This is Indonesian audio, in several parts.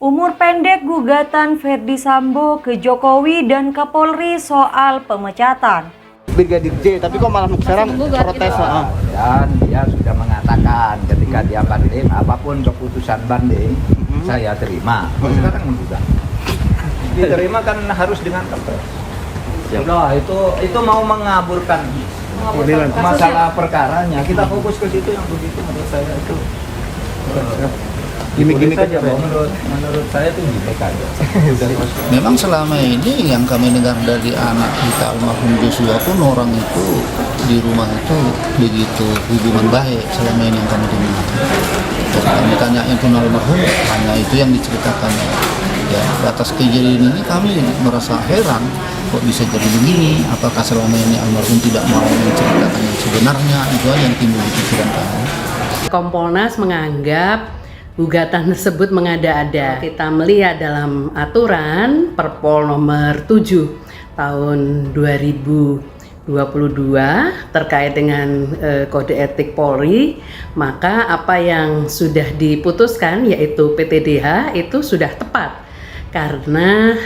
Umur pendek gugatan Ferdy Sambo ke Jokowi dan Kapolri soal pemecatan. Brigadir J, tapi kok malah sekarang protes? Dan dia sudah mengatakan ketika dia banding, apapun keputusan banding saya terima. Sekarang menggugat. Diterima kan harus dengan kepres. Sudah, itu mau mengaburkan masalah perkaranya. Kita fokus ke situ yang begitu menurut saya itu. Gimik-gimik aja, menurut saya itu gimik aja. Memang selama ini yang kami dengar dari anak kita almarhum Joshua pun orang itu di rumah itu begitu hubungan baik selama ini yang kami dengar. Dan kami tanyain pun almarhum, hanya itu yang diceritakan. Ya, atas kejadian ini kami merasa heran kok bisa jadi begini. Apakah selama ini almarhum tidak mau menceritakan yang sebenarnya? Itu aja yang timbul di pikiran kami. Kompolnas menganggap gugatan tersebut mengada-ada. Kita melihat dalam aturan Perpol nomor 7 tahun 2022 terkait dengan kode etik Polri, maka apa yang sudah diputuskan yaitu PTDH itu sudah tepat karena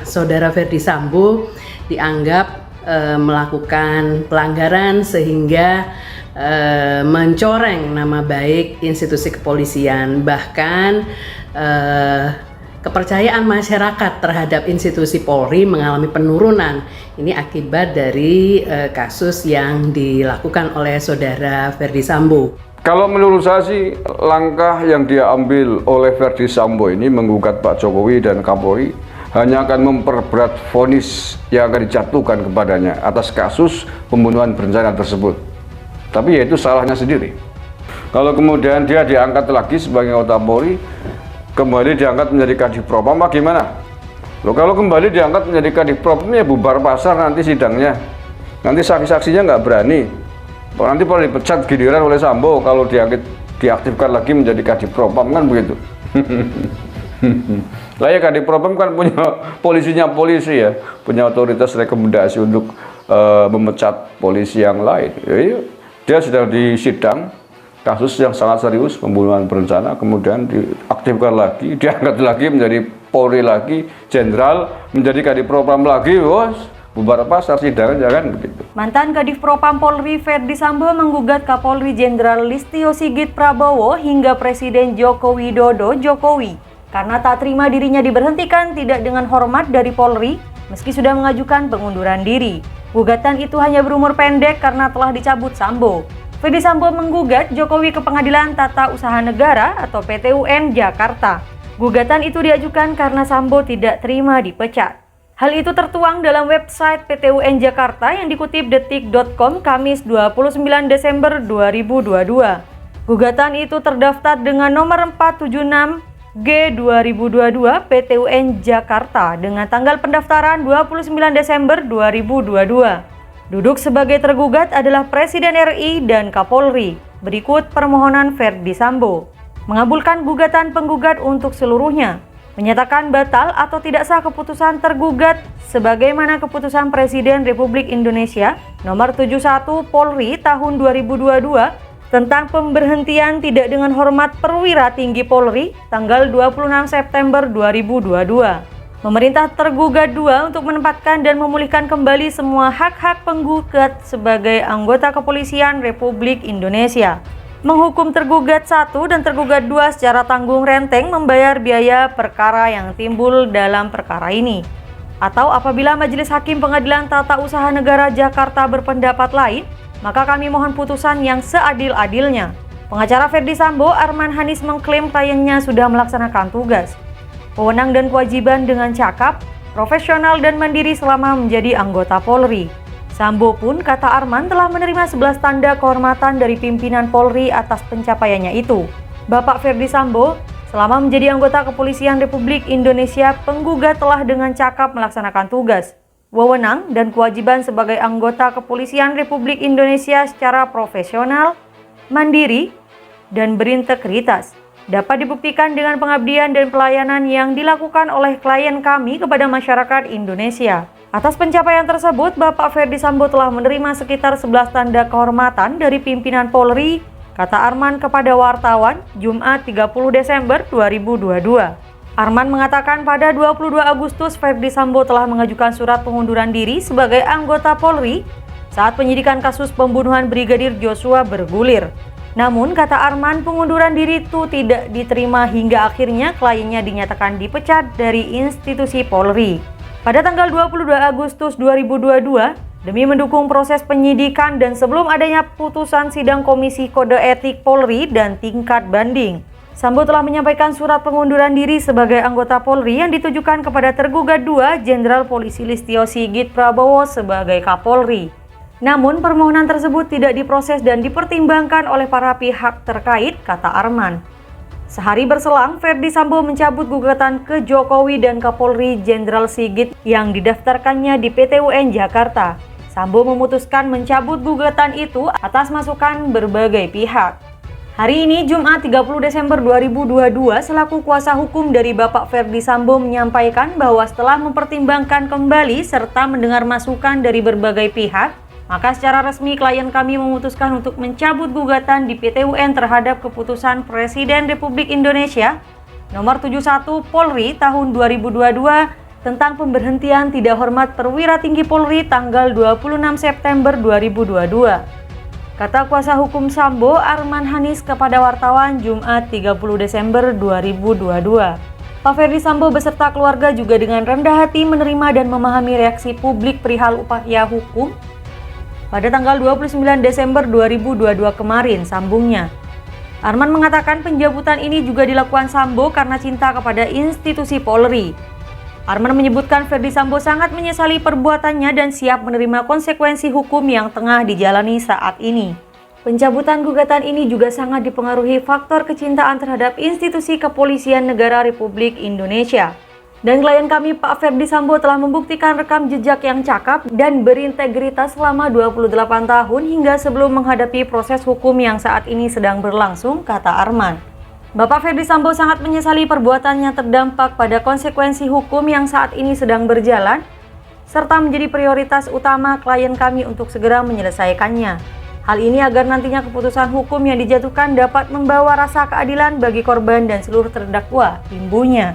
saudara Ferdy Sambo dianggap melakukan pelanggaran sehingga mencoreng nama baik institusi kepolisian, bahkan kepercayaan masyarakat terhadap institusi Polri mengalami penurunan. Ini akibat dari kasus yang dilakukan oleh saudara Ferdy Sambo. Kalau menurut saya sih langkah yang dia ambil oleh Ferdy Sambo ini menggugat Pak Jokowi dan Kapolri hanya akan memperberat vonis yang akan dijatuhkan kepadanya atas kasus pembunuhan berencana tersebut. Tapi ya itu salahnya sendiri. Kalau kemudian dia diangkat lagi sebagai anggota Polri, kembali diangkat menjadi Kadifropam, gimana? Loh, kalau kembali diangkat menjadi Kadifropam ya bubar pasar nanti sidangnya. Nanti saksi-saksinya nggak berani. Nanti kalau dipecat giliran oleh Sambo kalau diaktifkan lagi menjadi Kadifropam kan begitu. Lah ya Kadifropam kan punya polisinya polisi ya, punya otoritas rekomendasi untuk memecat polisi yang lain. Dia sudah disidang kasus yang sangat serius pembunuhan berencana, kemudian diaktifkan lagi, diangkat lagi menjadi Polri lagi, jenderal menjadi Kadifropam lagi, bubar pasar sidangan jangan begitu. Mantan Kadifropam Polri Ferdy Sambo menggugat Kapolri Jenderal Listio Sigit Prabowo hingga Presiden Joko Widodo Jokowi karena tak terima dirinya diberhentikan tidak dengan hormat dari Polri meski sudah mengajukan pengunduran diri. Gugatan itu hanya berumur pendek karena telah dicabut Sambo. Ferdy Sambo menggugat Jokowi ke Pengadilan Tata Usaha Negara atau PT-UN Jakarta. Gugatan itu diajukan karena Sambo tidak terima dipecat. Hal itu tertuang dalam website PT-UN Jakarta yang dikutip detik.com Kamis 29 Desember 2022. Gugatan itu terdaftar dengan nomor 476 G 2022 PT-UN Jakarta dengan tanggal pendaftaran 29 Desember 2022. Duduk sebagai tergugat adalah Presiden RI dan Kapolri. Berikut permohonan Ferdy Sambo. Mengabulkan gugatan penggugat untuk seluruhnya. Menyatakan batal atau tidak sah keputusan tergugat sebagaimana keputusan Presiden Republik Indonesia nomor 71 Polri tahun 2022 tentang pemberhentian tidak dengan hormat perwira tinggi Polri tanggal 26 September 2022. Memerintah tergugat 2 untuk menempatkan dan memulihkan kembali semua hak-hak penggugat sebagai anggota kepolisian Republik Indonesia. Menghukum tergugat 1 dan tergugat 2 secara tanggung renteng membayar biaya perkara yang timbul dalam perkara ini. Atau apabila Majelis Hakim Pengadilan Tata Usaha Negara Jakarta berpendapat lain, maka kami mohon putusan yang seadil-adilnya. Pengacara Ferdy Sambo, Arman Hanis mengklaim kliennya sudah melaksanakan tugas, wewenang dan kewajiban dengan cakap, profesional dan mandiri selama menjadi anggota Polri. Sambo pun, kata Arman, telah menerima 11 tanda kehormatan dari pimpinan Polri atas pencapaiannya itu. Bapak Ferdy Sambo, selama menjadi anggota Kepolisian Republik Indonesia, penggugat telah dengan cakap melaksanakan tugas, wewenang dan kewajiban sebagai anggota Kepolisian Republik Indonesia secara profesional, mandiri, dan berintegritas. Dapat dibuktikan dengan pengabdian dan pelayanan yang dilakukan oleh klien kami kepada masyarakat Indonesia. Atas pencapaian tersebut, Bapak Ferdy Sambo telah menerima sekitar 11 tanda kehormatan dari pimpinan Polri, kata Arman kepada wartawan Jumat 30 Desember 2022. Arman mengatakan pada 22 Agustus Ferdi Sambo telah mengajukan surat pengunduran diri sebagai anggota Polri saat penyidikan kasus pembunuhan Brigadir Joshua bergulir. Namun, kata Arman, pengunduran diri itu tidak diterima hingga akhirnya kliennya dinyatakan dipecat dari institusi Polri. Pada tanggal 22 Agustus 2022, demi mendukung proses penyidikan dan sebelum adanya putusan sidang Komisi Kode Etik Polri dan tingkat banding, Sambo telah menyampaikan surat pengunduran diri sebagai anggota Polri yang ditujukan kepada tergugat 2 Jenderal Polisi Listio Sigit Prabowo sebagai Kapolri. Namun permohonan tersebut tidak diproses dan dipertimbangkan oleh para pihak terkait, kata Arman. Sehari berselang, Ferdi Sambo mencabut gugatan ke Jokowi dan Kapolri Jenderal Sigit yang didaftarkannya di PT UN Jakarta. Sambo memutuskan mencabut gugatan itu atas masukan berbagai pihak. Hari ini, Jumat 30 Desember 2022, selaku kuasa hukum dari Bapak Ferdi Sambo menyampaikan bahwa setelah mempertimbangkan kembali serta mendengar masukan dari berbagai pihak, maka secara resmi klien kami memutuskan untuk mencabut gugatan di PT UN terhadap keputusan Presiden Republik Indonesia nomor 71 Polri tahun 2022 tentang pemberhentian tidak hormat perwira tinggi Polri tanggal 26 September 2022. Kata kuasa hukum Sambo, Arman Hanis, kepada wartawan Jumat 30 Desember 2022. Pak Ferdi Sambo beserta keluarga juga dengan rendah hati menerima dan memahami reaksi publik perihal upaya hukum pada tanggal 29 Desember 2022 kemarin, sambungnya. Arman mengatakan pencabutan ini juga dilakukan Sambo karena cinta kepada institusi Polri. Arman menyebutkan Ferdi Sambo sangat menyesali perbuatannya dan siap menerima konsekuensi hukum yang tengah dijalani saat ini. Pencabutan gugatan ini juga sangat dipengaruhi faktor kecintaan terhadap institusi kepolisian negara Republik Indonesia. Dan klien kami Pak Ferdi Sambo telah membuktikan rekam jejak yang cakap dan berintegritas selama 28 tahun hingga sebelum menghadapi proses hukum yang saat ini sedang berlangsung, kata Arman. Bapak Ferdi Sambo sangat menyesali perbuatannya terdampak pada konsekuensi hukum yang saat ini sedang berjalan, serta menjadi prioritas utama klien kami untuk segera menyelesaikannya. Hal ini agar nantinya keputusan hukum yang dijatuhkan dapat membawa rasa keadilan bagi korban dan seluruh terdakwa, imbunya.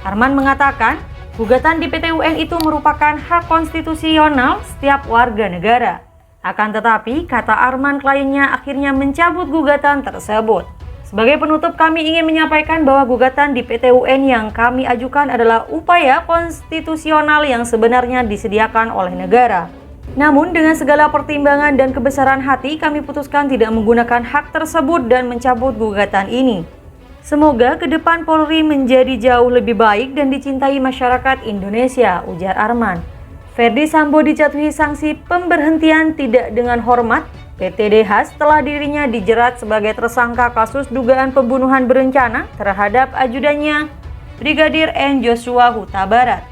Arman mengatakan, gugatan di PT UN itu merupakan hak konstitusional setiap warga negara. Akan tetapi, kata Arman, kliennya akhirnya mencabut gugatan tersebut. Sebagai penutup, kami ingin menyampaikan bahwa gugatan di PT UN yang kami ajukan adalah upaya konstitusional yang sebenarnya disediakan oleh negara. Namun dengan segala pertimbangan dan kebesaran hati, kami putuskan tidak menggunakan hak tersebut dan mencabut gugatan ini. Semoga ke depan Polri menjadi jauh lebih baik dan dicintai masyarakat Indonesia, ujar Arman. Ferdi Sambo dijatuhi sanksi pemberhentian tidak dengan hormat PTDH setelah dirinya dijerat sebagai tersangka kasus dugaan pembunuhan berencana terhadap ajudannya Brigadir N. Joshua Huta Barat.